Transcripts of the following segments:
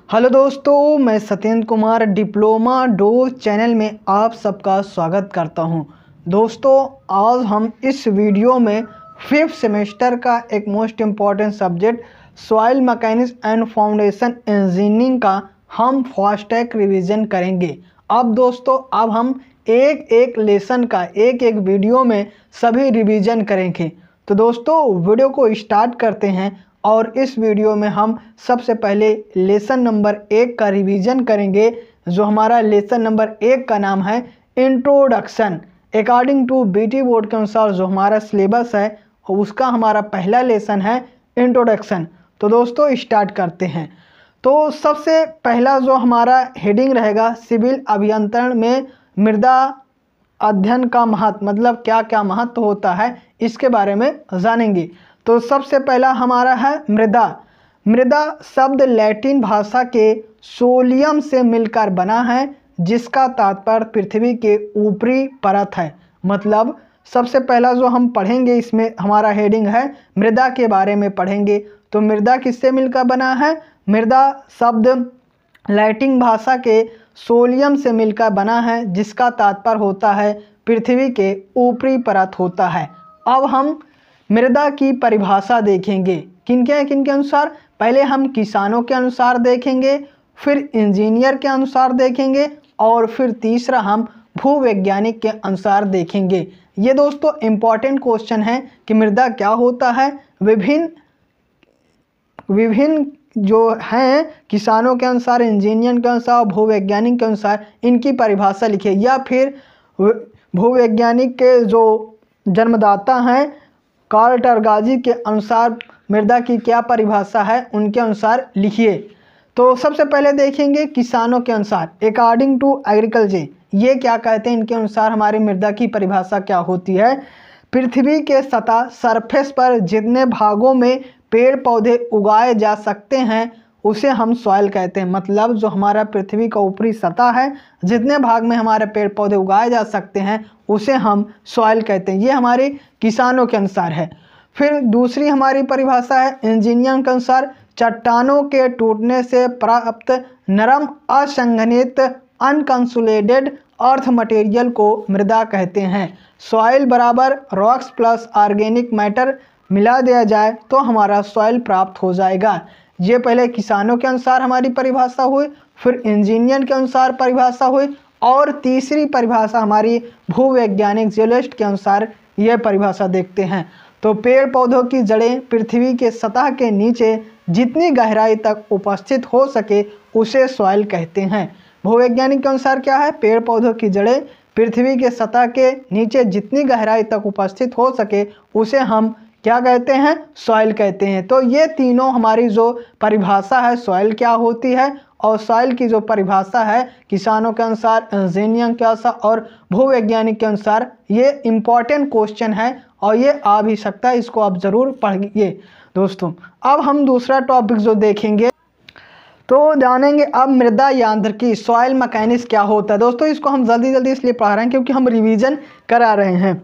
Hello दोस्तों, मैं Satyendra Kumar diploma dose channel में आप सबका स्वागत करता हूं। दोस्तों, आज हम इस वीडियो में 5th सेमेस्टर का एक most important subject soil mechanics and foundation engineering का हम फास्ट ट्रैक रिवीजन करेंगे। अब दोस्तों, अब हम एक एक लेसन का एक एक वीडियो में सभी रिवीजन करेंगे। तो दोस्तों, वीडियो को स्टार्ट करते हैं और इस वीडियो में हम सबसे पहले लेसन नंबर 1 का रिवीजन करेंगे, जो हमारा लेसन नंबर 1 का नाम है introduction. According to BT board के अनुसार जो हमारा सिलेबस है उसका हमारा पहला लेसन है इंट्रोडक्शन। तो दोस्तों, स्टार्ट करते हैं। तो सबसे पहला जो हमारा हेडिंग रहेगा, सिविल अभियंत्रण में मृदा अध्ययन का महत्व, मतलब क्या क्या महत्व होता है इसके बारे में जानेंगे। तो सबसे पहला हमारा है मृदा। मृदा शब्द लैटिन भाषा के सोलियम से मिलकर बना है, जिसका तात्पर्य पृथ्वी के ऊपरी परत है। मतलब सबसे पहला जो हम पढ़ेंगे इसमें हमारा हेडिंग है मृदा के बारे में पढ़ेंगे। तो मृदा किससे मिलकर बना है? मृदा शब्द लैटिन भाषा के सोलियम से मिलकर बना है, जिसका तात्पर्य होता है पृथ्वी के ऊपरी परत होता है। अब हम मृदा की परिभाषा देखेंगे किनके अनुसार। पहले हम किसानों के अनुसार देखेंगे, फिर इंजीनियर के अनुसार देखेंगे और फिर तीसरा हम भूवैज्ञानिक के अनुसार देखेंगे। ये दोस्तों इम्पॉर्टेंट क्वेश्चन है कि मृदा क्या होता है। विभिन्न जो हैं किसानों के अनुसार, इंजीनियर के अनुसार, भूवैज्ञानिक के अनुसार इनकी परिभाषा लिखिए, या फिर भूवैज्ञानिक के जो जन्मदाता हैं कार्ल टरगाजी के अनुसार मृदा की क्या परिभाषा है उनके अनुसार लिखिए। तो सबसे पहले देखेंगे किसानों के अनुसार, अकॉर्डिंग टू एग्रीकल्चर, ये क्या कहते हैं, इनके अनुसार हमारी मृदा की परिभाषा क्या होती है। पृथ्वी के सतह सरफेस पर जितने भागों में पेड़ पौधे उगाए जा सकते हैं उसे हम सॉइल कहते हैं। मतलब जो हमारा पृथ्वी का ऊपरी सतह है, जितने भाग में हमारे पेड़ पौधे उगाए जा सकते हैं उसे हम सॉइल कहते हैं। ये हमारे किसानों के अनुसार है। फिर दूसरी हमारी परिभाषा है इंजीनियर के अनुसार, चट्टानों के टूटने से प्राप्त नरम असंघनित अनकंसोलिडेटेड अर्थ मटेरियल को मृदा कहते हैं। सॉइल बराबर रॉक्स प्लस ऑर्गेनिक मैटर मिला दिया जाए तो हमारा सॉइल प्राप्त हो जाएगा। ये पहले किसानों के अनुसार हमारी परिभाषा हुई, फिर इंजीनियर के अनुसार परिभाषा हुई और तीसरी परिभाषा हमारी भूवैज्ञानिक जियोलॉजिस्ट के अनुसार यह परिभाषा देखते हैं। तो पेड़ पौधों की जड़ें पृथ्वी के सतह के नीचे जितनी गहराई तक उपस्थित हो सके उसे सॉइल कहते हैं। भूवैज्ञानिक के अनुसार क्या है? पेड़ पौधों की जड़ें पृथ्वी के सतह के नीचे जितनी गहराई तक उपस्थित हो सके उसे हम क्या कहते हैं? सॉइल कहते हैं। तो ये तीनों हमारी जो परिभाषा है सॉइल क्या होती है और सॉइल की जो परिभाषा है किसानों के अनुसार, इंजीनियर के अनुसार और भूवैज्ञानिक के अनुसार, ये इम्पॉर्टेंट क्वेश्चन है और ये आ भी सकता है, इसको आप ज़रूर पढ़िए दोस्तों। अब हम दूसरा टॉपिक जो देखेंगे तो जानेंगे अब मृदा यांत्रिकी, सॉइल मैकेनिक्स क्या होता है। दोस्तों, इसको हम जल्दी इसलिए पढ़ा रहे हैं क्योंकि हम रिवीजन करा रहे हैं।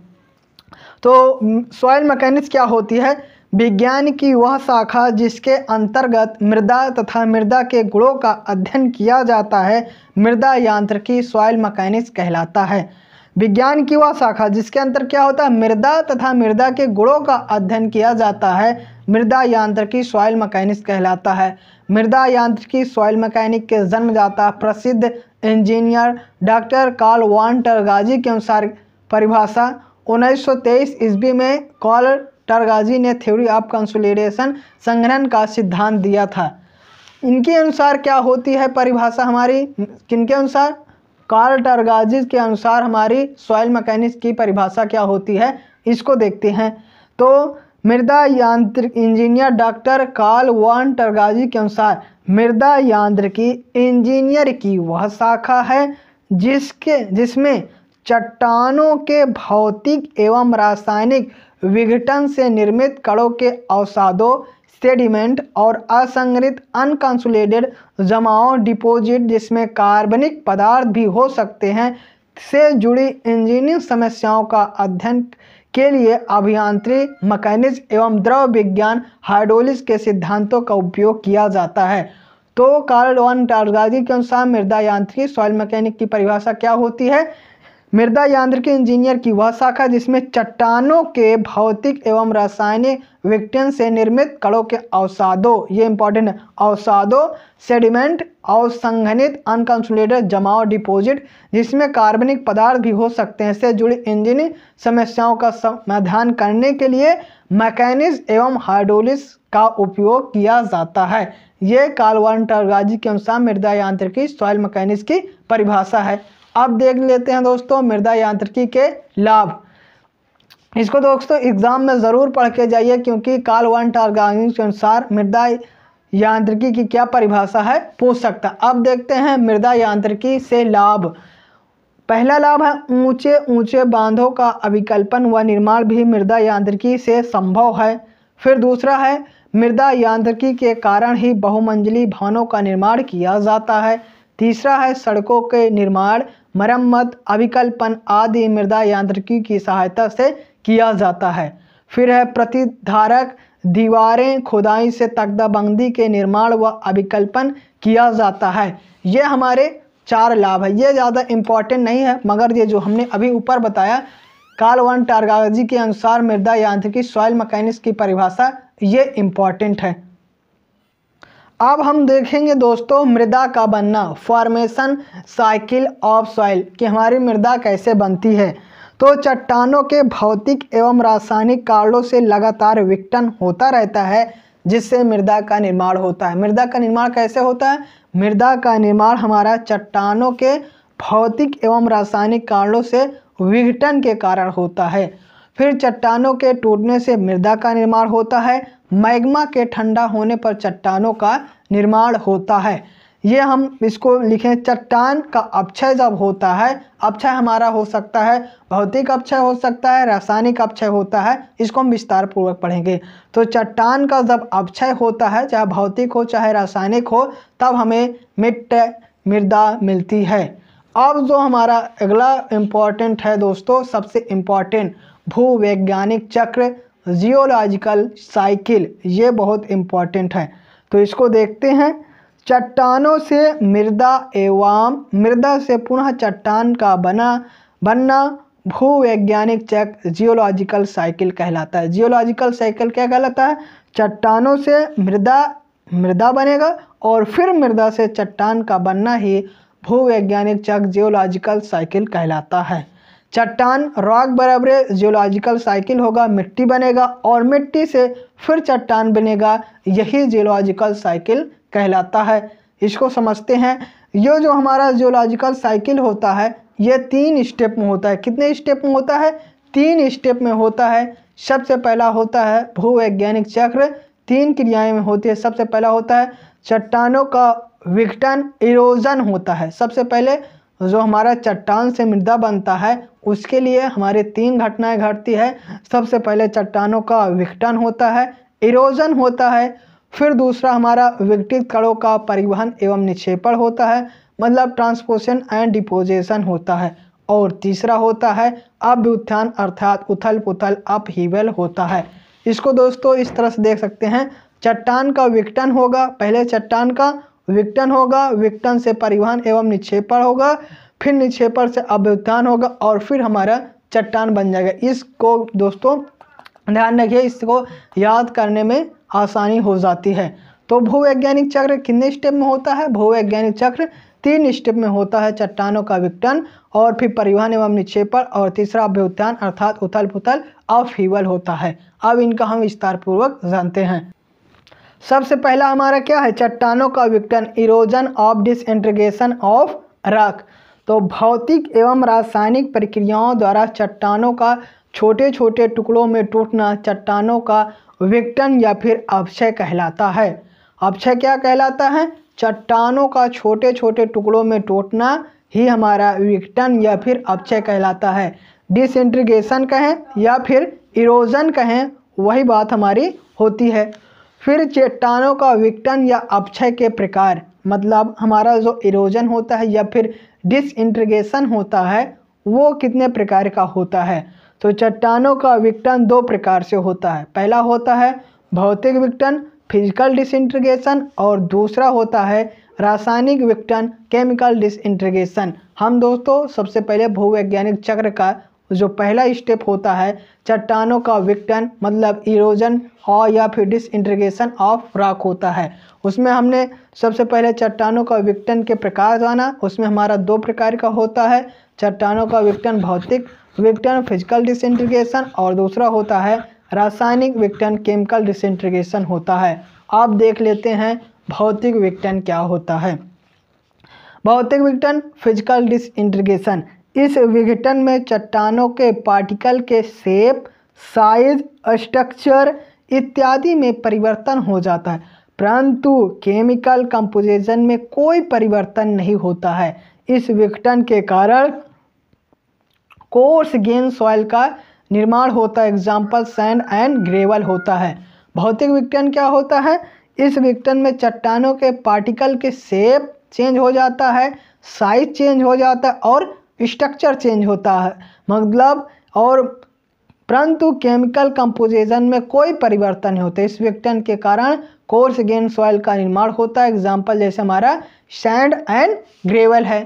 तो सॉइल मैकेनिक्स क्या होती है? विज्ञान की वह शाखा जिसके अंतर्गत मृदा तथा मृदा के गुणों का अध्ययन किया जाता है, मृदा यांत्रिकी सॉइल मैकेनिक्स कहलाता है। विज्ञान की वह शाखा जिसके अंतर क्या होता है? मृदा तथा मृदा के गुणों का अध्ययन किया जाता है, मृदा यांत्रिकी सॉइल मैकेनिक्स कहलाता है। मृदा यांत्रिकी सॉइल मैकेनिक के जन्मदाता प्रसिद्ध इंजीनियर डॉक्टर कार्ल वान टरगाजी के अनुसार परिभाषा 1923 ईस्वी में कार्ल टरगाजी ने थ्योरी ऑफ कंसोलिडेशन, संघनन का सिद्धांत दिया था। इनके अनुसार क्या होती है परिभाषा हमारी? किनके अनुसार? कार्ल टरगाजी के अनुसार हमारी सॉइल मैकेनिक्स की परिभाषा क्या होती है इसको देखते हैं। तो मृदा यांत्रिक इंजीनियर डॉक्टर कार्ल वान टरगाजी के अनुसार मृदा यांत्रिकी इंजीनियर की वह शाखा है जिसमें चट्टानों के भौतिक एवं रासायनिक विघटन से निर्मित कणों के अवसादों, सेडिमेंट और असंगठित अनकंसोलिडेटेड जमाओं, डिपॉजिट जिसमें कार्बनिक पदार्थ भी हो सकते हैं, से जुड़ी इंजीनियरिंग समस्याओं का अध्ययन के लिए अभियांत्रिकी, मैकेनिज्म एवं द्रव विज्ञान, हाइड्रोलिक्स के सिद्धांतों का उपयोग किया जाता है। तो कार्ल वन टारगाजी के अनुसार मृदा यांत्रिकी सॉइल मैकेनिक की परिभाषा क्या होती है? मृदा यांत्रिकी इंजीनियर की वह शाखा जिसमें चट्टानों के भौतिक एवं रासायनिक विघटन से निर्मित कणों के अवसादों, ये इंपॉर्टेंट है, अवसादों, सेडिमेंट, असंघनित अनकंसोलिडेटेड जमाव डिपॉजिट जिसमें कार्बनिक पदार्थ भी हो सकते हैं, से जुड़ी इंजीनियरिंग समस्याओं का समाधान करने के लिए मैकेनिज्म एवं हाइड्रोलिक्स का उपयोग किया जाता है। ये कार्ल वन टारगाजी के अनुसार मृदा यांत्रिकी सॉइल मैकेनिक्स की परिभाषा है। अब देख लेते हैं दोस्तों मृदा यांत्रिकी के लाभ। इसको दोस्तों एग्जाम में ज़रूर पढ़ के जाइए, क्योंकि कार्ल वन टारगाजी के अनुसार मृदा यांत्रिकी की क्या परिभाषा है पूछ सकता। अब देखते हैं मृदा यांत्रिकी से लाभ। पहला लाभ है ऊंचे ऊंचे बांधों का अभिकल्पन व निर्माण भी मृदा यांत्रिकी से संभव है। फिर दूसरा है मृदा यांत्रिकी के कारण ही बहुमंजिली भवनों का निर्माण किया जाता है। तीसरा है सड़कों के निर्माण, मरम्मत, अभिकल्पन आदि मृदा यांत्रिकी की सहायता से किया जाता है। फिर है प्रतिधारक दीवारें, खुदाई से तख्ताबंदी के निर्माण व अभिकल्पन किया जाता है। ये हमारे 4 लाभ है। ये ज़्यादा इम्पॉर्टेंट नहीं है, मगर ये जो हमने अभी ऊपर बताया कार्ल वन टारगाजी के अनुसार मृदा यांत्रिकी सॉइल मैकेनिक्स की परिभाषा, ये इम्पॉर्टेंट है। अब हम देखेंगे दोस्तों मृदा का बनना, फॉर्मेशन साइकिल ऑफ सॉइल, कि हमारी मृदा कैसे बनती है। तो चट्टानों के भौतिक एवं रासायनिक कारणों से लगातार विघटन होता रहता है, जिससे मृदा का निर्माण होता है। मृदा का निर्माण कैसे होता है? मृदा का निर्माण हमारा चट्टानों के भौतिक एवं रासायनिक कारणों से विघटन के कारण होता है। फिर चट्टानों के टूटने से मृदा का निर्माण होता है। मैग्मा के ठंडा होने पर चट्टानों का निर्माण होता है। ये हम इसको लिखें, चट्टान का अपक्षय जब होता है, अपक्षय हमारा हो सकता है भौतिक अपक्षय हो सकता है, रासायनिक अपक्षय होता है, इसको हम विस्तार पूर्वक पढ़ेंगे। तो चट्टान का जब अपक्षय होता है, चाहे भौतिक हो चाहे रासायनिक हो, तब हमें मृदा मिलती है। अब जो हमारा अगला इम्पॉर्टेंट है दोस्तों, सबसे इम्पॉर्टेंट भूवैज्ञानिक चक्र, जियोलॉजिकल साइकिल, ये बहुत इम्पॉर्टेंट है। तो इसको देखते हैं। चट्टानों से मृदा एवं मृदा से पुनः चट्टान का बनना भूवैज्ञानिक चक्र जियोलॉजिकल साइकिल कहलाता है। जियोलॉजिकल साइकिल क्या कहलाता है? चट्टानों से मृदा बनेगा और फिर मृदा से चट्टान का बनना ही भूवैज्ञानिक चक्र जियोलॉजिकल साइकिल कहलाता है। चट्टान रॉक बराबर जियोलॉजिकल साइकिल होगा, मिट्टी बनेगा और मिट्टी से फिर चट्टान बनेगा, यही जियोलॉजिकल साइकिल कहलाता है। इसको समझते हैं। ये जो हमारा जियोलॉजिकल साइकिल होता है, ये 3 स्टेप में होता है। कितने स्टेप में होता है? 3 स्टेप में होता है। सबसे पहला होता है भूवैज्ञानिक चक्र, 3 क्रियाएं में होती है। सबसे पहला होता है चट्टानों का विघटन, इरोजन होता है। सबसे पहले जो हमारा चट्टान से मृदा बनता है, उसके लिए हमारे 3 घटनाएं घटती है। सबसे पहले चट्टानों का विघटन होता है, इरोजन होता है, फिर दूसरा हमारा विघटित कणों का परिवहन एवं निक्षेपण होता है, मतलब ट्रांसपोर्टेशन एंड डिपोजिशन होता है, और तीसरा होता है अभ्युत्थान अर्थात उथल पुथल अपहीवल होता है। इसको दोस्तों इस तरह से देख सकते हैं। चट्टान का विघटन होगा, पहले चट्टान का विघटन होगा, विघटन से परिवहन एवं निक्षेपण होगा, फिर निक्षेपण से अभ्युत्थान होगा और फिर हमारा चट्टान बन जाएगा। इसको दोस्तों ध्यान रखिए, इसको याद करने में आसानी हो जाती है। तो भूवैज्ञानिक चक्र कितने स्टेप में होता है? भूवैज्ञानिक चक्र 3 स्टेप में होता है। चट्टानों का विघटन और फिर परिवहन एवं निक्षेपण और तीसरा अभ्युत्थान अर्थात उथल पुथल अपहीवल होता है। अब इनका हम विस्तार पूर्वक जानते हैं। सबसे पहला हमारा क्या है? चट्टानों का विघटन, erosion of disintegration of rock. तो भौतिक एवं रासायनिक प्रक्रियाओं द्वारा चट्टानों का छोटे छोटे टुकड़ों में टूटना चट्टानों का विघटन या फिर अपक्षय कहलाता है। अपक्षय क्या कहलाता है? चट्टानों का छोटे छोटे टुकड़ों में टूटना ही हमारा विघटन या फिर अपक्षय कहलाता है। डिसइंटीग्रेशन कहें या फिर इरोजन कहें, वही बात हमारी होती है। फिर चट्टानों का विघटन या अपक्षय के प्रकार, मतलब हमारा जो इरोजन होता है या फिर डिसइंटीग्रेशन होता है, वो कितने प्रकार का होता है? तो चट्टानों का विघटन 2 प्रकार से होता है। पहला होता है भौतिक विघटन, फिजिकल डिसइंटीग्रेशन और दूसरा होता है रासायनिक विघटन केमिकल डिसइंटीग्रेशन। हम दोस्तों सबसे पहले भूवैज्ञानिक चक्र का जो पहला स्टेप होता है चट्टानों का विघटन मतलब इरोजन और या फिर डिसइंटीग्रेशन ऑफ रॉक होता है। उसमें हमने सबसे पहले चट्टानों का विघटन के प्रकार जाना। उसमें हमारा दो प्रकार का होता है चट्टानों का विघटन, भौतिक विघटन फिजिकल डिसइंटीग्रेशन, और दूसरा होता है रासायनिक विघटन केमिकल डिसइंटीग्रेशन होता है। आप देख लेते हैं भौतिक विघटन क्या होता है। भौतिक विघटन फिजिकल डिसइंटीग्रेशन, इस विघटन में चट्टानों के पार्टिकल के शेप, साइज, स्ट्रक्चर इत्यादि में परिवर्तन हो जाता है, परंतु केमिकल कंपोजिशन में कोई परिवर्तन नहीं होता है। इस विघटन के कारण कोर्स ग्रेन सॉइल का निर्माण होता है, एग्जाम्पल सैंड एंड ग्रेवल होता है। भौतिक विघटन क्या होता है? इस विघटन में चट्टानों के पार्टिकल के शेप चेंज हो जाता है, साइज चेंज हो जाता है और स्ट्रक्चर चेंज होता है, मतलब और परंतु केमिकल कंपोजिशन में कोई परिवर्तन नहीं होता। इस विघटन के कारण कोर्स ग्रेन सॉइल का निर्माण होता है, एग्जाम्पल जैसे हमारा सैंड एंड ग्रेवल है।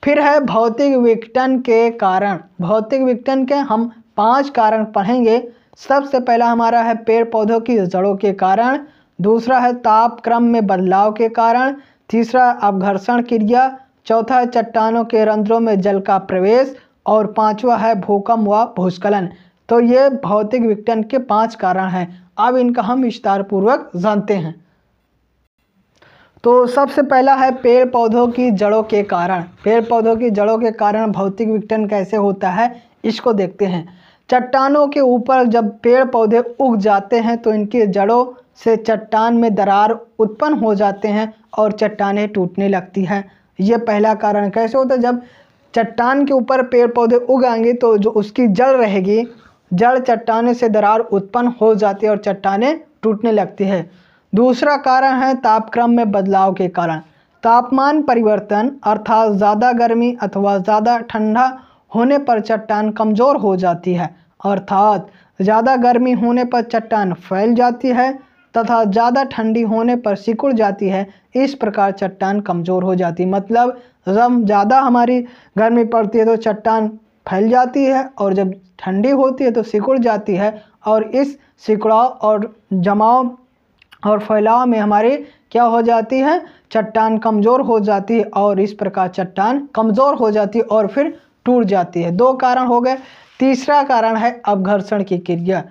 फिर है भौतिक विघटन के कारण। भौतिक विघटन के हम 5 कारण पढ़ेंगे। सबसे पहला हमारा है पेड़ पौधों की जड़ों के कारण, दूसरा है तापक्रम में बदलाव के कारण, तीसरा अपघर्षण क्रिया, चौथा है चट्टानों के रंध्रों में जल का प्रवेश और पांचवा है भूकंप व भूस्खलन। तो ये भौतिक विघटन के 5 कारण हैं। अब इनका हम विस्तार पूर्वक जानते हैं। तो सबसे पहला है पेड़ पौधों की जड़ों के कारण। पेड़ पौधों की जड़ों के कारण भौतिक विघटन कैसे होता है इसको देखते हैं। चट्टानों के ऊपर जब पेड़ पौधे उग जाते हैं तो इनकी जड़ों से चट्टान में दरार उत्पन्न हो जाते हैं और चट्टानें टूटने लगती हैं। ये पहला कारण कैसे होता है? जब चट्टान के ऊपर पेड़ पौधे उगाएंगे तो जो उसकी जड़ रहेगी, जड़ चट्टाने से दरार उत्पन्न हो जाती है और चट्टानें टूटने लगती है। दूसरा कारण है तापक्रम में बदलाव के कारण। तापमान परिवर्तन अर्थात ज़्यादा गर्मी अथवा ज़्यादा ठंडा होने पर चट्टान कमज़ोर हो जाती है, अर्थात ज़्यादा गर्मी होने पर चट्टान फैल जाती है तथा ज़्यादा ठंडी होने पर सिकुड़ जाती है। इस प्रकार चट्टान कमज़ोर हो जाती है, मतलब जब ज़्यादा हमारी गर्मी पड़ती है तो चट्टान फैल जाती है और जब ठंडी होती है तो सिकुड़ जाती है, और इस सिकुड़ाव और जमाव और फैलाव में हमारी क्या हो जाती है? चट्टान कमज़ोर हो जाती है और इस प्रकार चट्टान कमज़ोर हो जाती है और फिर टूट जाती है। 2 कारण हो गए। तीसरा कारण है अपघर्षण की क्रिया।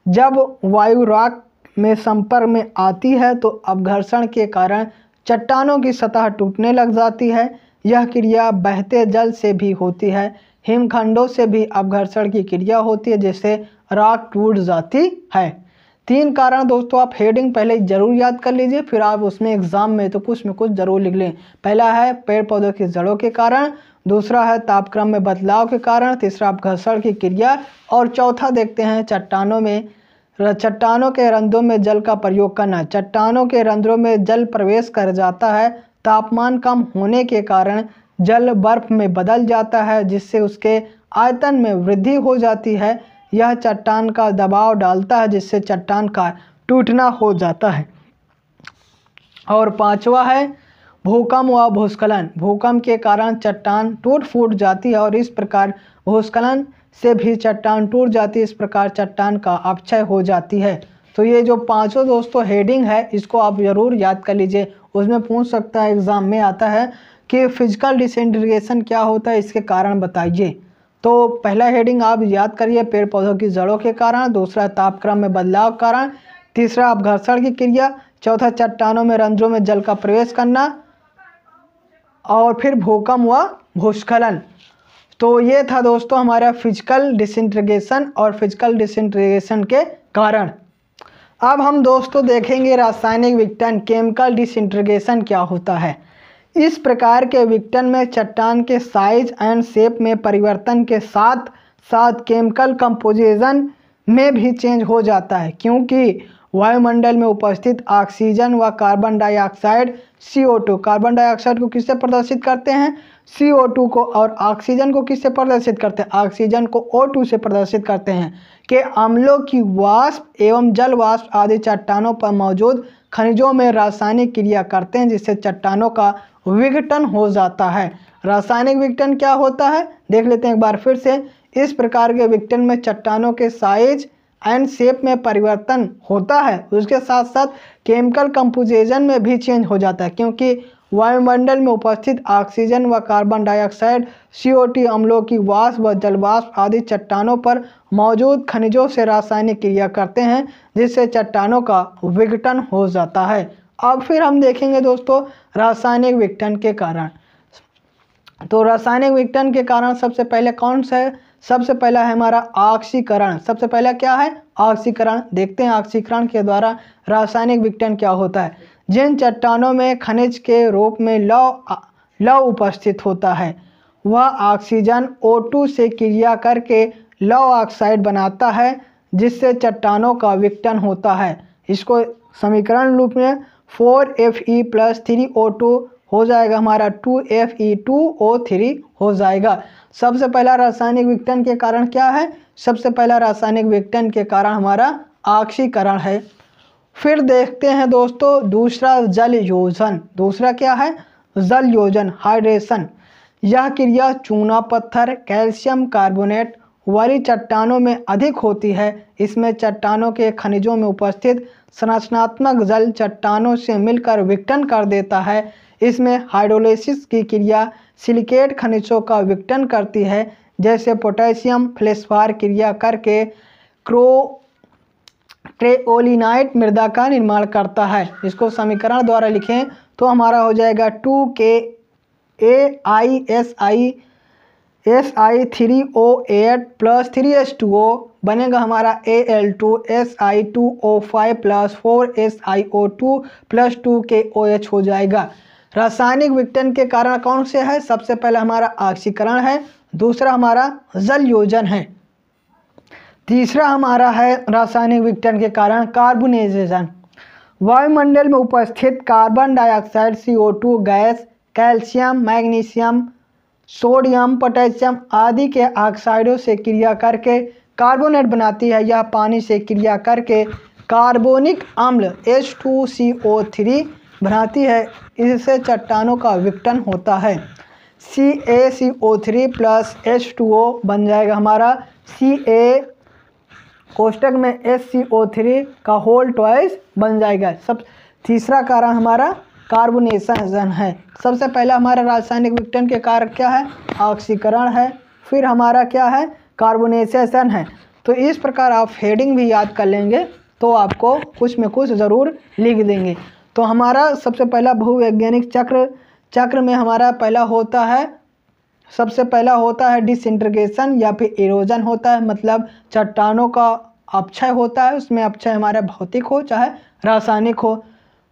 जब वायु रॉक में संपर्क में आती है तो अपघर्षण के कारण चट्टानों की सतह टूटने लग जाती है। यह क्रिया बहते जल से भी होती है, हिमखंडों से भी अपघर्षण की क्रिया होती है, जिससे रॉक टूट जाती है। 3 कारण दोस्तों आप हेडिंग पहले जरूर याद कर लीजिए, फिर आप उसमें एग्जाम में तो कुछ में कुछ जरूर लिख लें। पहला है पेड़ पौधों की जड़ों के कारण, दूसरा है तापक्रम में बदलाव के कारण, तीसरा अपघर्षण की क्रिया और चौथा देखते हैं चट्टानों के रंध्रों में जल का प्रयोग करना। चट्टानों के रंध्रों में जल प्रवेश कर जाता है, तापमान कम होने के कारण जल बर्फ में बदल जाता है, जिससे उसके आयतन में वृद्धि हो जाती है। यह चट्टान का दबाव डालता है, जिससे चट्टान का टूटना हो जाता है। और पांचवा है भूकंप व भूस्खलन। भूकंप के कारण चट्टान टूट फूट जाती है और इस प्रकार भूस्खलन से भी चट्टान टूट जाती है। इस प्रकार चट्टान का अपक्षय हो जाती है। तो ये जो 5 दोस्तों हेडिंग है इसको आप ज़रूर याद कर लीजिए। उसमें पूछ सकता है, एग्ज़ाम में आता है कि फिजिकल डिसइंटीग्रेशन क्या होता है, इसके कारण बताइए। तो पहला हेडिंग आप याद करिए पेड़ पौधों की जड़ों के कारण, दूसरा तापक्रम में बदलाव के कारण, तीसरा अपघर्षण की क्रिया, चौथा चट्टानों में रंध्रों में जल का प्रवेश करना और फिर भूकंप व भूस्खलन। तो ये था दोस्तों हमारा फिजिकल डिसइंटीग्रेशन और फिजिकल डिसइंटीग्रेशन के कारण। अब हम दोस्तों देखेंगे रासायनिक विघटन केमिकल डिसइंटीग्रेशन क्या होता है। इस प्रकार के विघटन में चट्टान के साइज एंड शेप में परिवर्तन के साथ साथ केमिकल कंपोजिशन में भी चेंज हो जाता है, क्योंकि वायुमंडल में उपस्थित ऑक्सीजन व carbon dioxide CO2, carbon dioxide को किससे प्रदर्शित करते हैं? CO2 को। और ऑक्सीजन को किससे प्रदर्शित करते हैं? ऑक्सीजन को O2 से प्रदर्शित करते हैं कि अम्लों की वाष्प एवं जल वाष्प आदि चट्टानों पर मौजूद खनिजों में रासायनिक क्रिया करते हैं, जिससे चट्टानों का विघटन हो जाता है। रासायनिक विघटन क्या होता है देख लेते हैं एक बार फिर से। इस प्रकार के विघटन में चट्टानों के साइज एंड शेप में परिवर्तन होता है, उसके साथ साथ केमिकल कंपोजिशन में भी चेंज हो जाता है, क्योंकि वायुमंडल में उपस्थित ऑक्सीजन व कार्बन डाइऑक्साइड CO2 अम्लों की वाष्प व जलवाष्प आदि चट्टानों पर मौजूद खनिजों से रासायनिक क्रिया करते हैं, जिससे चट्टानों का विघटन हो जाता है। अब फिर हम देखेंगे दोस्तों रासायनिक विघटन के कारण। तो रासायनिक विघटन के कारण सबसे पहले कौन सा है? सबसे पहला है हमारा ऑक्सीकरण। सबसे पहला क्या है? ऑक्सीकरण। देखते हैं ऑक्सीकरण के द्वारा रासायनिक विघटन क्या होता है। जिन चट्टानों में खनिज के रूप में लौह उपस्थित होता है, वह ऑक्सीजन O2 से क्रिया करके लौह ऑक्साइड बनाता है, जिससे चट्टानों का विघटन होता है। इसको समीकरण रूप में 4Fe + 3O2 हो जाएगा, हमारा 2Fe2O3 हो जाएगा। सबसे पहला रासायनिक विघटन के कारण क्या है? सबसे पहला रासायनिक विघटन के कारण हमारा ऑक्सीकरण है। फिर देखते हैं दोस्तों दूसरा जल योजन। दूसरा क्या है? जल योजन, हाइड्रेशन। यह क्रिया चूना पत्थर, कैल्शियम कार्बोनेट वाली चट्टानों में अधिक होती है। इसमें चट्टानों के खनिजों में उपस्थित संरचनात्मक जल चट्टानों से मिलकर विघटन कर देता है। इसमें हाइड्रोलिसिस की क्रिया सिलिकेट खनिजों का विघटन करती है, जैसे पोटेशियम फ्लेशफार क्रिया करके क्रेओलिनाइट मृदा का निर्माण करता है। इसको समीकरण द्वारा लिखें तो हमारा हो जाएगा 2KAISI3O8 + 3H2O बनेगा हमारा Al2Si2O5 + 4SiO2 + 2KOH हो जाएगा। रासायनिक विघटन के कारण कौन से है? सबसे पहले हमारा ऑक्सीकरण है, दूसरा हमारा जल योजन है, तीसरा हमारा है रासायनिक विघटन के कारण कार्बोनाइजेशन। वायुमंडल में उपस्थित carbon dioxide CO2 gas calcium, magnesium, sodium, potassium आदि के ऑक्साइडों से क्रिया करके कार्बोनेट बनाती है। यह पानी से क्रिया करके कार्बोनिक अम्ल H2CO3 बनाती है। इससे चट्टानों का विघटन होता है। CaCO3 + H2O बन जाएगा हमारा Ca कोष्टक में HCO3 का होल ट्वाइस बन जाएगा। सब तीसरा कारण हमारा कार्बोनेशन है। सबसे पहला हमारा रासायनिक विघटन के कारण क्या है? ऑक्सीकरण है। फिर हमारा क्या है? कार्बोनेशन है। तो इस प्रकार आप हेडिंग भी याद कर लेंगे तो आपको कुछ में कुछ ज़रूर लिख देंगे। तो हमारा सबसे पहला भूवैज्ञानिक चक्र में हमारा पहला होता है, सबसे पहला होता है डिसइंटीग्रेशन या फिर इरोजन होता है, मतलब चट्टानों का अपक्षय होता है। उसमें अपक्षय हमारा भौतिक हो चाहे रासायनिक हो।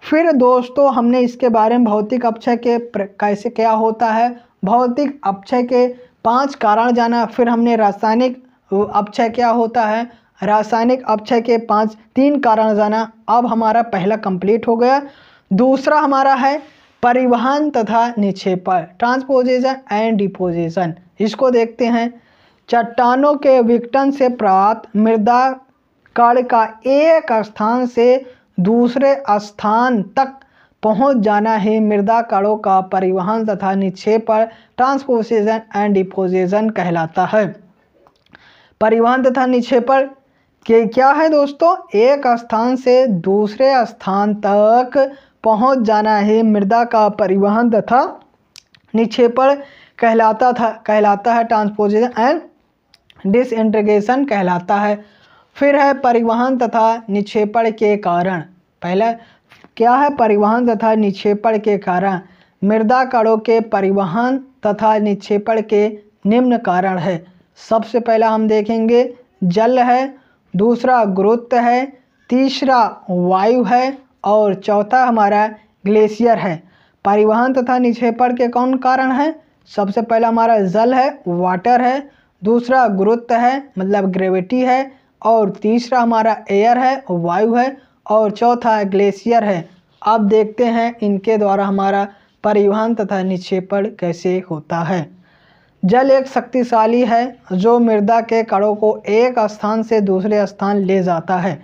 फिर दोस्तों हमने इसके बारे में भौतिक अपक्षय के कैसे क्या होता है, भौतिक अपक्षय के 5 कारण जाना। फिर हमने रासायनिक अपक्षय क्या होता है, रासायनिक अपक्षय के 3 कारण जाना। अब हमारा पहला कंप्लीट हो गया। दूसरा हमारा है परिवहन तथा निक्षेपण, ट्रांसपोजिशन एंड डिपोजिशन। इसको देखते हैं। चट्टानों के विघटन से प्राप्त मृदा कण का एक स्थान से दूसरे स्थान तक पहुंच जाना ही मृदा कणों का परिवहन तथा निक्षेपण, ट्रांसपोजिशन एंड डिपोजिशन कहलाता है। परिवहन तथा निक्षेपण के क्या है दोस्तों? एक स्थान से दूसरे स्थान तक पहुंच जाना ही मृदा का परिवहन तथा निक्षेपण कहलाता है। ट्रांसपोजिशन एंड डिसइंटीग्रेशन कहलाता है। फिर है परिवहन तथा निक्षेपण के कारण। पहला क्या है? परिवहन तथा निक्षेपण के कारण। मृदा कणों के परिवहन तथा निक्षेपण के निम्न कारण है। सबसे पहला हम देखेंगे जल है, दूसरा गुरुत्व है, तीसरा वायु है और चौथा हमारा ग्लेशियर है। परिवहन तथा निक्षेपण के कौन कारण है? सबसे पहला हमारा जल है, वाटर है, दूसरा गुरुत्व है मतलब ग्रेविटी है, और तीसरा हमारा एयर है, वायु है, और चौथा है ग्लेशियर है। अब देखते हैं इनके द्वारा हमारा परिवहन तथा निक्षेपण कैसे होता है। जल एक शक्तिशाली है जो मृदा के कणों को एक स्थान से दूसरे स्थान ले जाता है।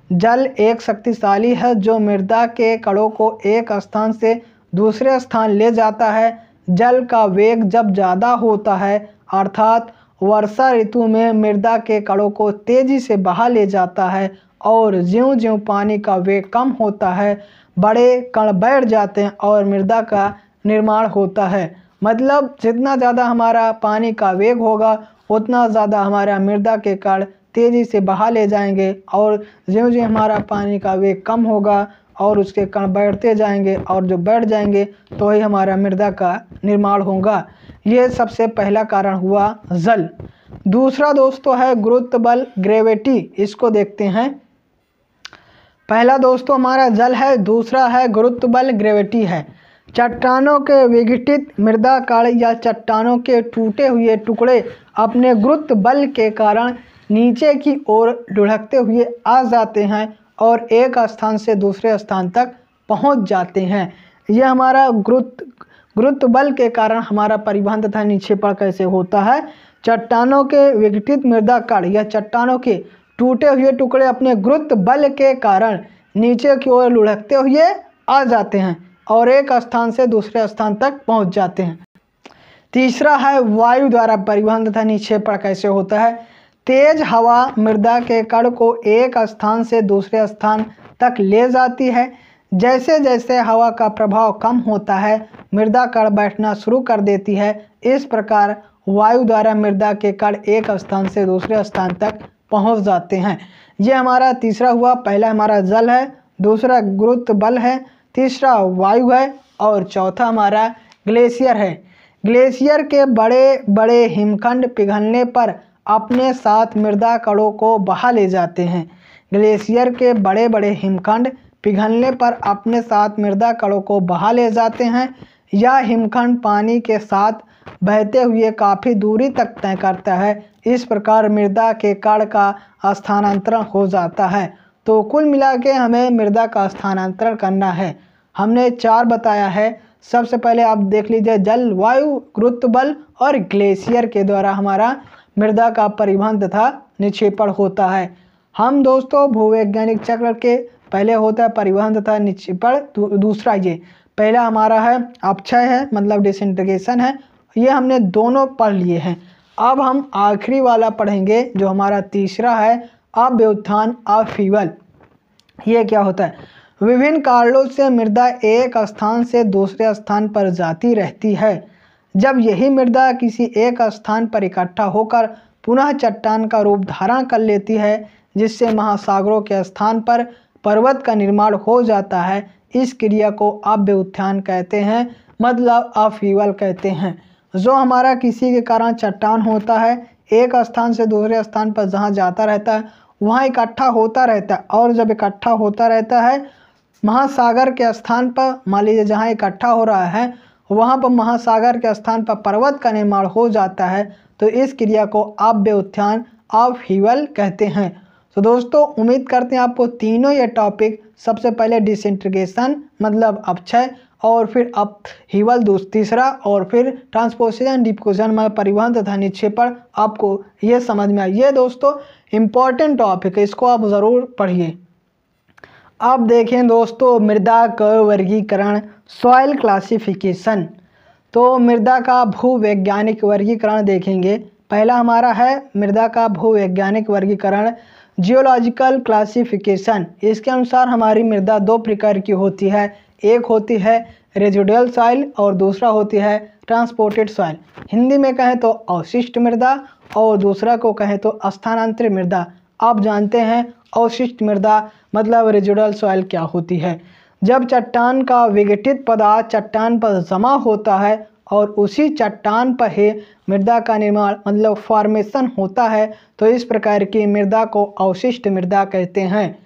जल एक शक्तिशाली है जो मृदा के कणों को एक स्थान से दूसरे स्थान ले जाता है। जल का वेग जब ज़्यादा होता है अर्थात वर्षा ऋतु में मृदा के कणों को तेज़ी से बहा ले जाता है और ज्यों-ज्यों पानी का वेग कम होता है बड़े कण बैठ जाते हैं और मृदा का निर्माण होता है। मतलब जितना ज़्यादा हमारा पानी का वेग होगा उतना ज़्यादा हमारा मृदा के कण तेज़ी से बहा ले जाएंगे और ज्यों-ज्यों हमारा पानी का वेग कम होगा और उसके कण बैठते जाएंगे और जो बैठ जाएंगे तो ही हमारा मृदा का निर्माण होगा। ये सबसे पहला कारण हुआ जल। दूसरा दोस्तों है गुरुत्व बल ग्रेविटी, इसको देखते हैं। पहला दोस्तों हमारा जल है, दूसरा है गुरुत्व बल ग्रेविटी है। चट्टानों के विघटित मृदा कण या चट्टानों के टूटे हुए टुकड़े अपने गुरुत्व बल के कारण नीचे की ओर लुढ़कते हुए आ जाते हैं और एक स्थान से दूसरे स्थान तक पहुंच जाते हैं। यह हमारा गुरुत्व बल के कारण हमारा परिवहन तथा निक्षेपण कैसे होता है। चट्टानों के विघटित मृदा कण या चट्टानों के टूटे हुए टुकड़े अपने गुरुत्व बल के कारण नीचे की ओर लुढ़कते हुए आ जाते हैं और एक स्थान से दूसरे स्थान तक पहुंच जाते हैं। तीसरा है वायु द्वारा परिवहन तथा निक्षेपण कैसे होता है। तेज हवा मृदा के कण को एक स्थान से दूसरे स्थान तक ले जाती है। जैसे जैसे हवा का प्रभाव कम होता है मृदा कण बैठना शुरू कर देती है। इस प्रकार वायु द्वारा मृदा के कण एक स्थान से दूसरे स्थान तक पहुंच जाते हैं। ये हमारा तीसरा हुआ। पहला हमारा जल है, दूसरा गुरुत्व बल है, तीसरा वायु है और चौथा हमारा ग्लेशियर है। ग्लेशियर के बड़े बड़े हिमखंड पिघलने पर अपने साथ मृदा कणों को बहा ले जाते हैं। ग्लेशियर के बड़े बड़े हिमखंड पिघलने पर अपने साथ मृदा कणों को बहा ले जाते हैं। यह हिमखंड पानी के साथ बहते हुए काफ़ी दूरी तक तय करता है। इस प्रकार मृदा के कण का स्थानांतरण हो जाता है। तो कुल मिला के हमें मृदा का स्थानांतरण करना है। हमने 4 बताया है। सबसे पहले आप देख लीजिए जल, वायु, गुरुत्व बल और ग्लेशियर के द्वारा हमारा मृदा का परिवहन तथा निक्षेपण होता है। हम दोस्तों भूवैज्ञानिक चक्र के पहले होता है परिवहन तथा निक्षेपण, दूसरा ये पहला हमारा है अपक्षय है मतलब डिसइंटीग्रेशन है। ये हमने दोनों पढ़ लिए हैं। अब हम आखिरी वाला पढ़ेंगे जो हमारा तीसरा है अव्युत्थान अपहीवल। ये क्या होता है। विभिन्न कारणों से मृदा एक स्थान से दूसरे स्थान पर जाती रहती है। जब यही मृदा किसी एक स्थान पर इकट्ठा होकर पुनः चट्टान का रूप धारण कर लेती है जिससे महासागरों के स्थान पर पर्वत का निर्माण हो जाता है, इस क्रिया को अव्युत्थान कहते हैं मतलब अपहीवल कहते हैं। जो हमारा किसी के कारण चट्टान होता है एक स्थान से दूसरे स्थान पर जहाँ जाता रहता है वहाँ इकट्ठा होता रहता है और जब इकट्ठा होता रहता है महासागर के स्थान पर, मान लीजिए जहाँ इकट्ठा हो रहा है वहाँ पर महासागर के स्थान पर पर्वत का निर्माण हो जाता है, तो इस क्रिया को अव्युत्थान अपहीवल कहते हैं। तो दोस्तों उम्मीद करते हैं आपको तीनों ये टॉपिक, सबसे पहले डिसइंटीग्रेशन मतलब अपक्षय और फिर अपहीवल तीसरा और फिर ट्रांसपोजिशन डिफिकल्शन मतलब परिवहन तथा निक्षेपण, आपको ये समझ में आए। ये दोस्तों इम्पॉर्टेंट टॉपिक है, इसको आप ज़रूर पढ़िए। अब देखें दोस्तों मृदा का वर्गीकरण, सॉइल क्लासिफिकेशन। तो मृदा का भूवैज्ञानिक वर्गीकरण देखेंगे। पहला हमारा है मृदा का भूवैज्ञानिक वर्गीकरण जियोलॉजिकल क्लासिफिकेशन। इसके अनुसार हमारी मृदा 2 प्रकार की होती है। एक होती है रेजिडुअल सॉइल और दूसरा होती है ट्रांसपोर्टेड सॉइल। हिंदी में कहें तो अवशिष्ट मृदा और दूसरा को कहें तो स्थानांतरित मृदा। आप जानते हैं अवशिष्ट मृदा मतलब रेजिडुअल सॉइल क्या होती है। जब चट्टान का विघटित पदार्थ चट्टान पर जमा होता है और उसी चट्टान पर ही मृदा का निर्माण मतलब फॉर्मेशन होता है, तो इस प्रकार की मृदा को अवशिष्ट मृदा कहते हैं।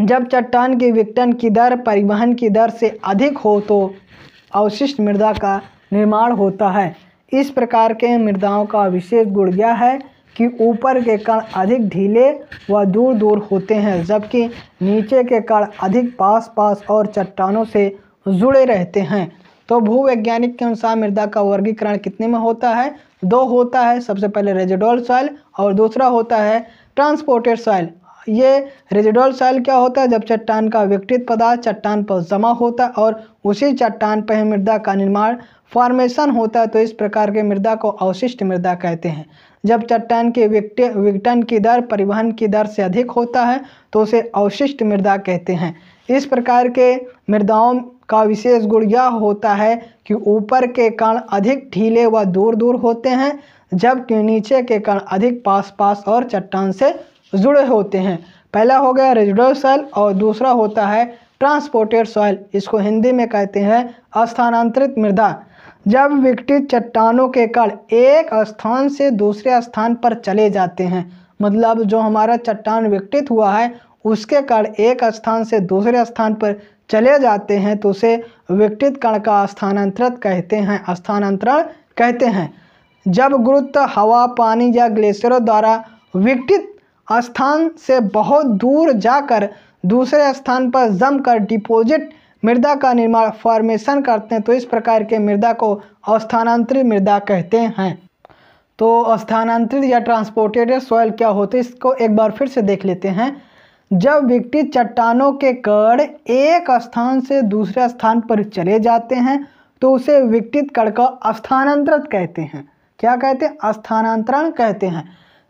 जब चट्टान के विघटन की दर परिवहन की दर से अधिक हो तो अवशिष्ट मृदा का निर्माण होता है। इस प्रकार के मृदाओं का विशेष गुण यह है कि ऊपर के कण अधिक ढीले व दूर दूर होते हैं, जबकि नीचे के कण अधिक पास पास और चट्टानों से जुड़े रहते हैं। तो भूवैज्ञानिक के अनुसार मृदा का वर्गीकरण कितने में होता है? 2 होता है। सबसे पहले रेजिडुअल सॉइल और दूसरा होता है ट्रांसपोर्टेड सॉइल। ये रेजिडुअल सॉइल क्या होता है? जब चट्टान का विघटित पदार्थ चट्टान पर जमा होता है और उसी चट्टान पर ही मृदा का निर्माण फॉर्मेशन होता है, तो इस प्रकार के मृदा को अवशिष्ट मृदा कहते हैं। जब चट्टान के विघटन की दर परिवहन की दर से अधिक होता है तो उसे अवशिष्ट मृदा कहते हैं। इस प्रकार के मृदाओं का विशेष गुण यह होता है कि ऊपर के कण अधिक ढीले व दूर दूर होते हैं, जबकि नीचे के कण अधिक पास पास और चट्टान से जुड़े होते हैं। पहला हो गया रेजिडुअल सॉइल और दूसरा होता है ट्रांसपोर्टेड सॉइल। इसको हिंदी में कहते हैं स्थानांतरित मृदा। जब विघटित चट्टानों के कण एक स्थान से दूसरे स्थान पर चले जाते हैं, मतलब जो हमारा चट्टान विघटित हुआ है उसके कण एक स्थान से दूसरे स्थान पर चले जाते हैं, तो उसे विघटित कण का स्थानांतरण कहते हैं। जब गुरुत्व हवा, पानी या ग्लेशियरों द्वारा विघटित स्थान से बहुत दूर जाकर दूसरे स्थान पर जमकर डिपोजिट मृदा का निर्माण फॉर्मेशन करते हैं, तो इस प्रकार के मृदा को स्थानांतरित मृदा कहते हैं। तो स्थानांतरित या ट्रांसपोर्टेड सॉइल क्या होते हैं, इसको एक बार फिर से देख लेते हैं। जब विघटित चट्टानों के कण एक स्थान से दूसरे स्थान पर चले जाते हैं तो उसे विघटित कण का स्थानांतरण कहते हैं। क्या कहते हैं? स्थानांतरण कहते हैं।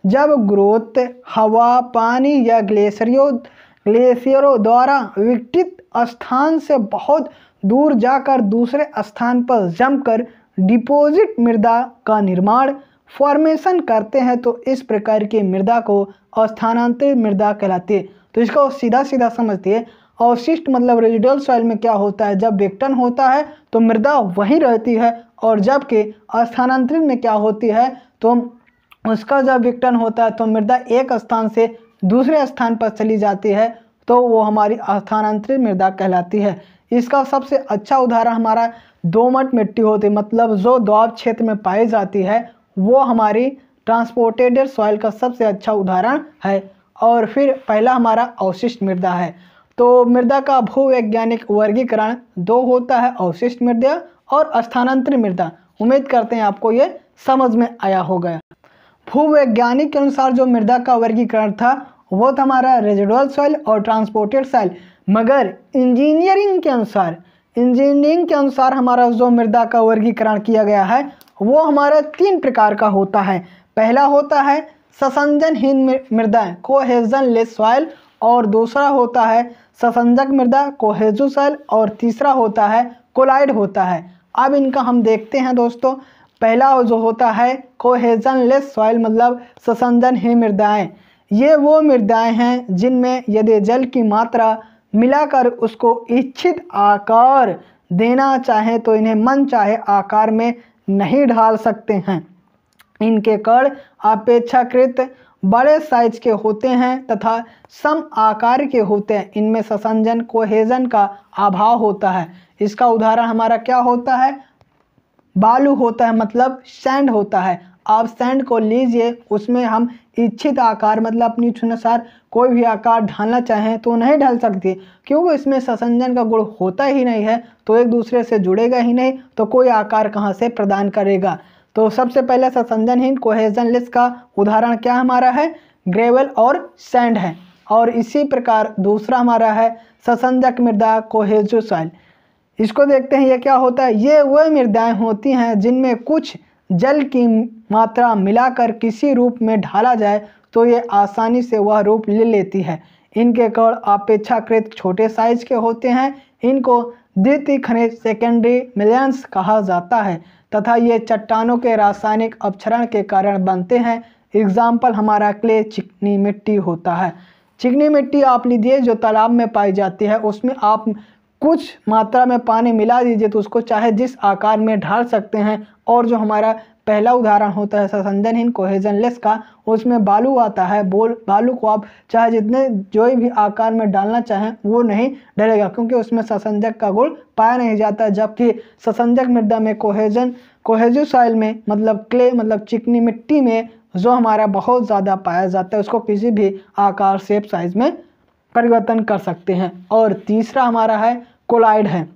जब गुरुत्व हवा, पानी या ग्लेशियरों द्वारा विघटित स्थान से बहुत दूर जाकर दूसरे स्थान पर जमकर डिपोजिट मृदा का निर्माण फॉर्मेशन करते हैं, तो इस प्रकार की मृदा को स्थानांतरित मृदा कहलाती है। तो इसको सीधा सीधा समझिए। अवशिष्ट मतलब रेजिडुअल सॉइल में क्या होता है? जब विघटन होता है तो मृदा वहीं रहती है, और जबकि स्थानांतरित में क्या होती है, तो उसका जब विघटन होता है तो मृदा एक स्थान से दूसरे स्थान पर चली जाती है, तो वो हमारी स्थानांतरित मृदा कहलाती है। इसका सबसे अच्छा उदाहरण हमारा दोमट मिट्टी होती है, मतलब जो दोआब क्षेत्र में पाई जाती है, वो हमारी ट्रांसपोर्टेड सॉइल का सबसे अच्छा उदाहरण है। और फिर पहला हमारा अवशिष्ट मृदा है। तो मृदा का भूवैज्ञानिक वर्गीकरण 2 होता है, अवशिष्ट मृदा और स्थानांतरित मृदा। उम्मीद करते हैं आपको ये समझ में आया होगा। भूवैज्ञानिक के अनुसार जो मृदा का वर्गीकरण था वो था हमारा रेजिडुअल सॉइल और ट्रांसपोर्टेड सॉइल, मगर इंजीनियरिंग के अनुसार हमारा जो मृदा का वर्गीकरण किया गया है वो हमारा 3 प्रकार का होता है। पहला होता है ससंजनहीन मृदा, कोहेजनलेस सॉइल, और दूसरा होता है ससंजक मृदा, कोहेजिव सॉइल, और तीसरा होता है कोलाइड होता है। अब इनका हम देखते हैं दोस्तों। पहला जो होता है कोहेजनलेस सॉइल मतलब ससंजनहीन मृदाएं। ये वो मृदाएं हैं जिनमें यदि जल की मात्रा मिलाकर उसको इच्छित आकार देना चाहे तो इन्हें मन चाहे आकार में नहीं ढाल सकते हैं। इनके कण अपेक्षाकृत बड़े साइज के होते हैं तथा सम आकार के होते हैं। इनमें ससंजन कोहेजन का अभाव होता है। इसका उदाहरण हमारा क्या होता है? बालू होता है, मतलब सैंड होता है। आप सैंड को लीजिए, उसमें हम इच्छित आकार मतलब अपनी इच्छानुसार कोई भी आकार ढालना चाहें तो नहीं ढाल सकते, क्योंकि इसमें ससंजन का गुण होता ही नहीं है, तो एक दूसरे से जुड़ेगा ही नहीं, तो कोई आकार कहाँ से प्रदान करेगा। तो सबसे पहले ससंजनहीन कोहेजनलेस का उदाहरण क्या हमारा है? ग्रेवल और सैंड है। और इसी प्रकार दूसरा हमारा है ससंजक मृदा, कोहेजिव सॉइल। इसको देखते हैं ये क्या होता है। ये वह मृदाएं होती हैं जिनमें कुछ जल की मात्रा मिलाकर किसी रूप में ढाला जाए तो ये आसानी से वह रूप ले लेती है। इनके कण अपेक्षाकृत छोटे साइज के होते हैं। इनको द्वितीय खनिज सेकेंडरी मिनरल्स कहा जाता है तथा ये चट्टानों के रासायनिक अपक्षरण के कारण बनते हैं। एग्जाम्पल हमारा क्ले, चिकनी मिट्टी होता है। चिकनी मिट्टी आप लीजिए जो तालाब में पाई जाती है, उसमें आप कुछ मात्रा में पानी मिला दीजिए तो उसको चाहे जिस आकार में ढाल सकते हैं। और जो हमारा पहला उदाहरण होता है ससंजनहीन कोहेजनलेस का, उसमें बालू आता है। बालू को आप चाहे जितने जो भी आकार में डालना चाहें वो नहीं डलेगा, क्योंकि उसमें ससंजक का गुण पाया नहीं जाता। जबकि ससंजक मृदा में कोहेजिव सॉइल में मतलब क्ले मतलब चिकनी मिट्टी में जो हमारा बहुत ज़्यादा पाया जाता है, उसको किसी भी आकार शेप साइज में परिवर्तन कर सकते हैं। और तीसरा हमारा है कोलाइड है।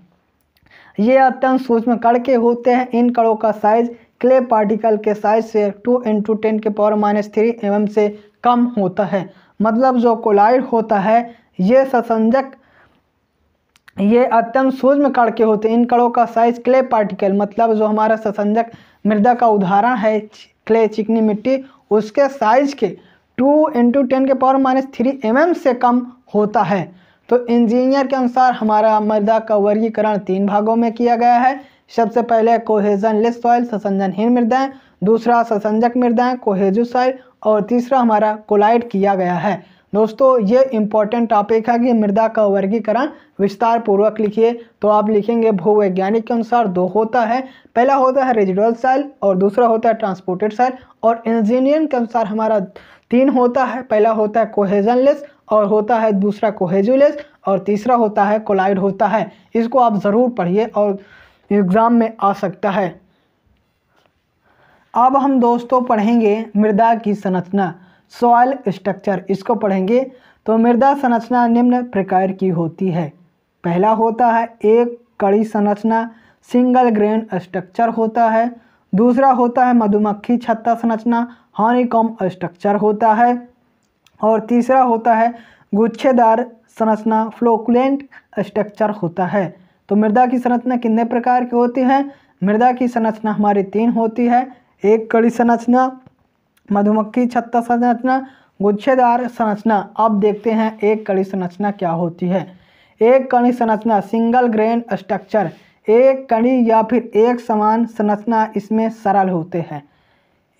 ये अत्यंत सूक्ष्म कण के होते हैं। इन कणों का साइज क्ले पार्टिकल के साइज से 2 × 10⁻³ mm से कम होता है। मतलब जो कोलाइड होता है ये ससंजक, ये अत्यंत सूक्ष्म कण के होते हैं। इन कणों का साइज क्ले पार्टिकल, मतलब जो हमारा ससंजक मृदा का उदाहरण है क्ले, चिकनी मिट्टी, उसके साइज के 2 × 10⁻³ mm से कम होता है। तो इंजीनियर के अनुसार हमारा मृदा का वर्गीकरण 3 भागों में किया गया है। सबसे पहले कोहेजनलेस सॉइल, ससंजनहीन मृदाएं, दूसरा ससंजक मृदाएं कोहेजिव सॉइल, और तीसरा हमारा कोलाइड किया गया है। दोस्तों ये इंपॉर्टेंट टॉपिक है कि मृदा का वर्गीकरण विस्तार पूर्वक लिखिए। तो आप लिखेंगे भूवैज्ञानिक के अनुसार 2 होता है, पहला होता है रेजिडुअल सॉइल और दूसरा होता है ट्रांसपोर्टेड सॉइल। और इंजीनियर के अनुसार हमारा 3 होता है, पहला होता है कोहेजनलेस और होता है दूसरा कोहेजिवलेस और तीसरा होता है कोलाइड होता है। इसको आप ज़रूर पढ़िए और एग्ज़ाम में आ सकता है। अब हम दोस्तों पढ़ेंगे मृदा की संरचना, सॉइल स्ट्रक्चर, इसको पढ़ेंगे। तो मृदा संरचना निम्न प्रकार की होती है। पहला होता है एक कड़ी संरचना, सिंगल ग्रेन स्ट्रक्चर होता है। दूसरा होता है मधुमक्खी छत्ता संरचना, हनीकॉम्ब स्ट्रक्चर होता है। और तीसरा होता है गुच्छेदार संरचना, फ्लोकुलेंट स्ट्रक्चर होता है। तो मृदा की संरचना कितने प्रकार की होती है? मृदा की संरचना हमारी 3 होती है, एक कड़ी संरचना, मधुमक्खी छत्ता संरचना, गुच्छेदार संरचना। अब देखते हैं एक कड़ी संरचना क्या होती है। एक कड़ी संरचना सिंगल ग्रेन स्ट्रक्चर, एक कड़ी या फिर एक समान संरचना, इसमें सरल होते हैं।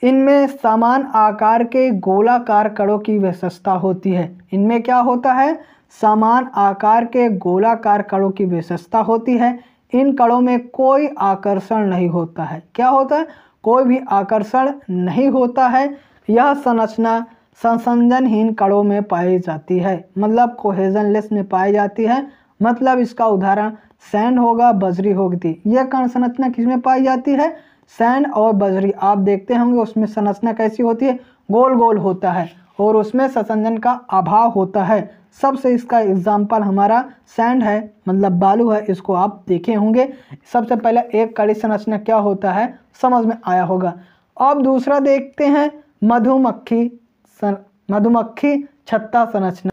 इनमें समान आकार के गोलाकार कणों की विशेषता होती है। इनमें क्या होता है? समान आकार के गोलाकार कणों की विशेषता होती है। इन कणों में कोई आकर्षण नहीं होता है। क्या होता है? कोई भी आकर्षण नहीं होता है। यह संरचना संसंजनहीन कणों में पाई जाती है, मतलब कोहेजनलेस में पाई जाती है। मतलब इसका उदाहरण सैंड होगा, बजरी होगी। यह कण संरचना किस में पाई जाती है? सैंड और बजरी। आप देखते होंगे उसमें संरचना कैसी होती है? गोल गोल होता है और उसमें संसंजन का अभाव होता है। सबसे इसका एग्जाम्पल हमारा सैंड है, मतलब बालू है। इसको आप देखे होंगे। सबसे पहले एक कड़ी संरचना क्या होता है समझ में आया होगा। अब दूसरा देखते हैं मधुमक्खी छत्ता संरचना।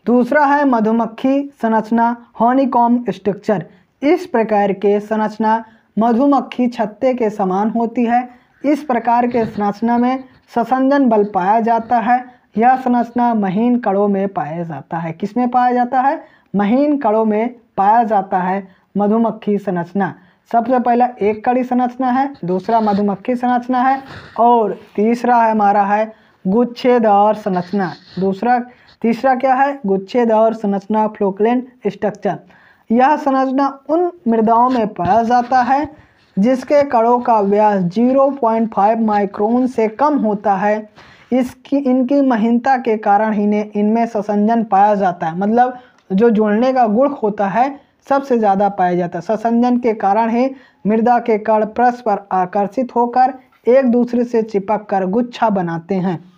दूसरा है मधुमक्खी संरचना, हनीकॉम्ब स्ट्रक्चर। इस प्रकार के संरचना मधुमक्खी छत्ते के समान होती है। इस प्रकार के संरचना में संसंजन बल पाया जाता है। यह संरचना महीन कणों में पाया जाता है। किसमें पाया जाता है? महीन कणों में पाया जाता है मधुमक्खी संरचना। सबसे पहला एक कड़ी संरचना है, दूसरा मधुमक्खी संरचना है और तीसरा हमारा है गुच्छेदार संरचना। तीसरा क्या है? गुच्छेदार संरचना, फ्लोकुलेंट स्ट्रक्चर। यह संरचना उन मृदाओं में पाया जाता है जिसके कणों का व्यास 0.5 माइक्रोन से कम होता है। इनकी महीनता के कारण ही इनमें संसंजन पाया जाता है। मतलब जो जुड़ने का गुण होता है सबसे ज़्यादा पाया जाता है। संसंजन के कारण ही मृदा के कण परस्पर आकर्षित होकर एक दूसरे से चिपक कर गुच्छा बनाते हैं।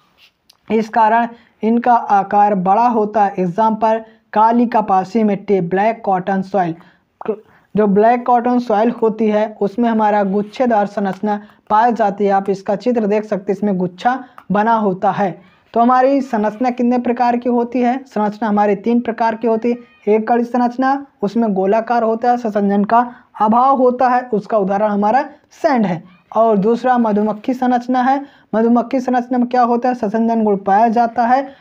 इस कारण इनका आकार बड़ा होता है। एग्जाम्पल काली कपासी मिट्टी, ब्लैक कॉटन सॉइल। जो ब्लैक कॉटन सॉइल होती है उसमें हमारा गुच्छेदार संरचना पाई जाती है। आप इसका चित्र देख सकते हैं, इसमें गुच्छा बना होता है। तो हमारी संरचना कितने प्रकार की होती है? संरचना हमारी 3 प्रकार की होती है। एक कड़ी संरचना, उसमें गोलाकार होता है, संसंजन का अभाव होता है, उसका उदाहरण हमारा सैंड है। और दूसरा मधुमक्खी संरचना है। मधुमक्खी संरचना में क्या होता है? संसंजन गुण पाया जाता है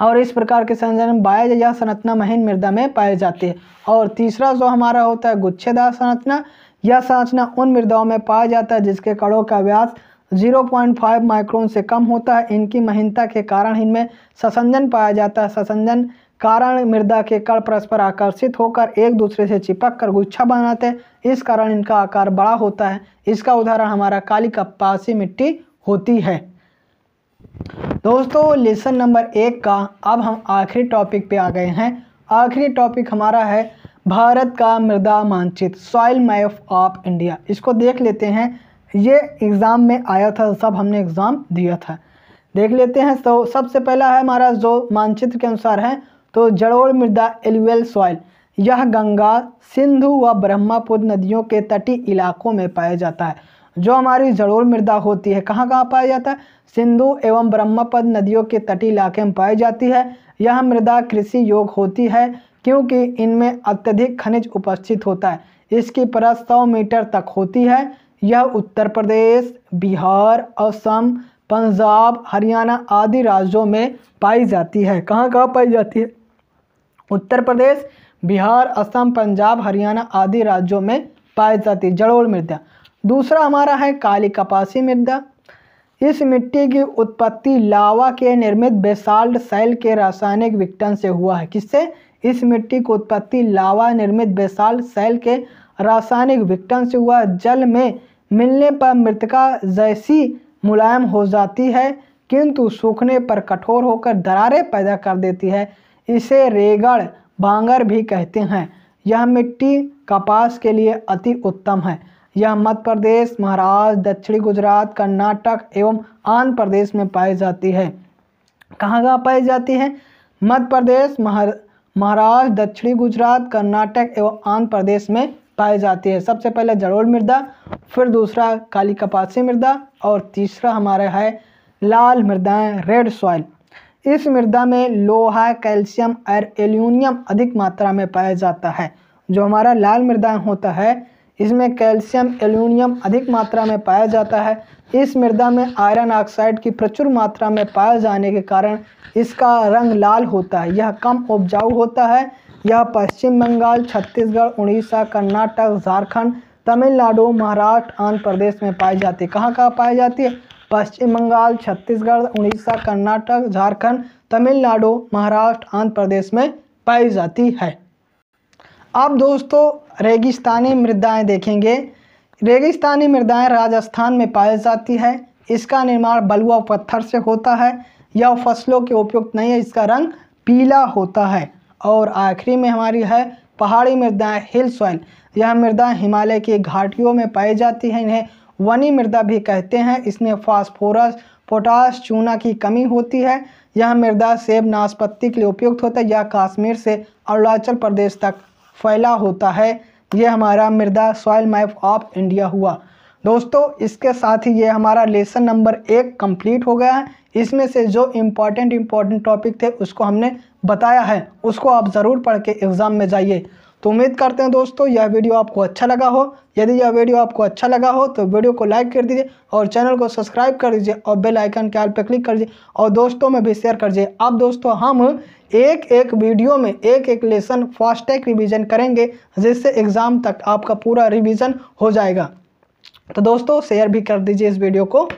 और इस प्रकार के संयोजन बाह्य या संरचना महीन मृदा में पाए जाते हैं। और तीसरा जो हमारा होता है गुच्छेदार संरचना। यह संरचना उन मृदाओं में पाया जाता है जिसके कणों का व्यास 0.5 माइक्रोन से कम होता है। इनकी महीनता के कारण इनमें संसंजन पाया जाता है। संसंजन कारण मृदा के कण परस्पर आकर्षित होकर एक दूसरे से चिपक कर गुच्छा बनाते हैं। इस कारण इनका आकार बड़ा होता है। इसका उदाहरण हमारा काली कपासी मिट्टी होती है। दोस्तों लेसन नंबर 1 का अब हम आखिरी टॉपिक पे आ गए हैं। आखिरी टॉपिक हमारा है भारत का मृदा मानचित्र, सॉइल मैप ऑफ इंडिया। इसको देख लेते हैं। ये एग्ज़ाम में आया था, सब हमने एग्ज़ाम दिया था। देख लेते हैं। तो सबसे पहला है हमारा जो मानचित्र के अनुसार है, तो जलोढ़ मृदा एलुवियल सॉइल, यह गंगा, सिंधु व ब्रह्मपुत्र नदियों के तटीय इलाकों में पाया जाता है। जो हमारी जलोढ़ मृदा होती है कहाँ कहाँ पाया जाता है? सिंधु एवं ब्रह्मपुत्र नदियों के तटीय इलाके में पाई जाती है। यह मृदा कृषि योग्य होती है क्योंकि इनमें अत्यधिक खनिज उपस्थित होता है। इसकी परत 100 मीटर तक होती है। यह उत्तर प्रदेश, बिहार, असम, पंजाब, हरियाणा आदि राज्यों में पाई जाती है। कहाँ कहाँ पाई जाती है? उत्तर प्रदेश, बिहार, असम, पंजाब, हरियाणा आदि राज्यों में पाई जाती है जलोढ़ मृदा। दूसरा हमारा है काली कपासी मृदा। इस मिट्टी की उत्पत्ति लावा के निर्मित बेसाल्ट शैल के रासायनिक विघटन से हुआ है। किससे? इस मिट्टी की उत्पत्ति लावा निर्मित बेसाल्ट शैल के रासायनिक विघटन से हुआ। जल में मिलने पर मृतिका जैसी मुलायम हो जाती है किंतु सूखने पर कठोर होकर दरारें पैदा कर देती है। इसे रेगड़ भांगर भी कहते हैं। यह मिट्टी कपास के लिए अति उत्तम है। यह मध्य प्रदेश, महाराष्ट्र, दक्षिणी गुजरात, कर्नाटक एवं आंध्र प्रदेश में पाई जाती है। कहाँ कहाँ पाई जाती है? मध्य प्रदेश, महाराष्ट्र, दक्षिणी गुजरात, कर्नाटक एवं आंध्र प्रदेश में पाई जाती है। सबसे पहले जलोढ़ मृदा, फिर दूसरा काली कपासी मृदा और तीसरा हमारा है लाल मृदाएं, रेड सॉइल। इस मृदा में लोहा, कैल्शियम और एल्यूमिनियम अधिक मात्रा में पाया जाता है। जो हमारा लाल मृदा होता है इसमें कैल्शियम, एल्यूमिनियम अधिक मात्रा में पाया जाता है। इस मृदा में आयरन ऑक्साइड की प्रचुर मात्रा में पाए जाने के कारण इसका रंग लाल होता है। यह कम उपजाऊ होता है। यह पश्चिम बंगाल, छत्तीसगढ़, उड़ीसा, कर्नाटक, झारखंड, तमिलनाडु, महाराष्ट्र, आंध्र प्रदेश में पाई जाती है। कहाँ कहाँ पाई जाती है? पश्चिम बंगाल, छत्तीसगढ़, उड़ीसा, कर्नाटक, झारखंड, तमिलनाडु, महाराष्ट्र, आंध्र प्रदेश में पाई जाती है। अब दोस्तों रेगिस्तानी मृदाएं देखेंगे। रेगिस्तानी मृदाएं राजस्थान में पाई जाती है। इसका निर्माण बलुआ पत्थर से होता है। यह फसलों के उपयुक्त नहीं है। इसका रंग पीला होता है। और आखिरी में हमारी है पहाड़ी मृदाएं, हिल सॉइल। यह मृदा हिमालय की घाटियों में पाई जाती है। इन्हें वनी मृदा भी कहते हैं। इसमें फास्फोरस, पोटाश, चूना की कमी होती है। यह मृदा सेब, नाशपाती के लिए उपयुक्त होता है। यह कश्मीर से अरुणाचल प्रदेश तक फैला होता है। ये हमारा मृदा सॉइल मैप ऑफ इंडिया हुआ। दोस्तों इसके साथ ही ये हमारा लेसन नंबर 1 कंप्लीट हो गया है। इसमें से जो इम्पॉर्टेंट टॉपिक थे उसको हमने बताया है, उसको आप ज़रूर पढ़ के एग्ज़ाम में जाइए। तो उम्मीद करते हैं दोस्तों यह वीडियो आपको अच्छा लगा हो। यदि यह वीडियो आपको अच्छा लगा हो तो वीडियो को लाइक कर दीजिए और चैनल को सब्सक्राइब कर दीजिए और बेल आइकन के ऑल पर क्लिक कर दीजिए और दोस्तों में भी शेयर कर दीजिए। अब दोस्तों हम एक वीडियो में एक लेसन फास्ट ट्रैक रिवीजन करेंगे जिससे एग्ज़ाम तक आपका पूरा रिवीजन हो जाएगा। तो दोस्तों शेयर भी कर दीजिए इस वीडियो को।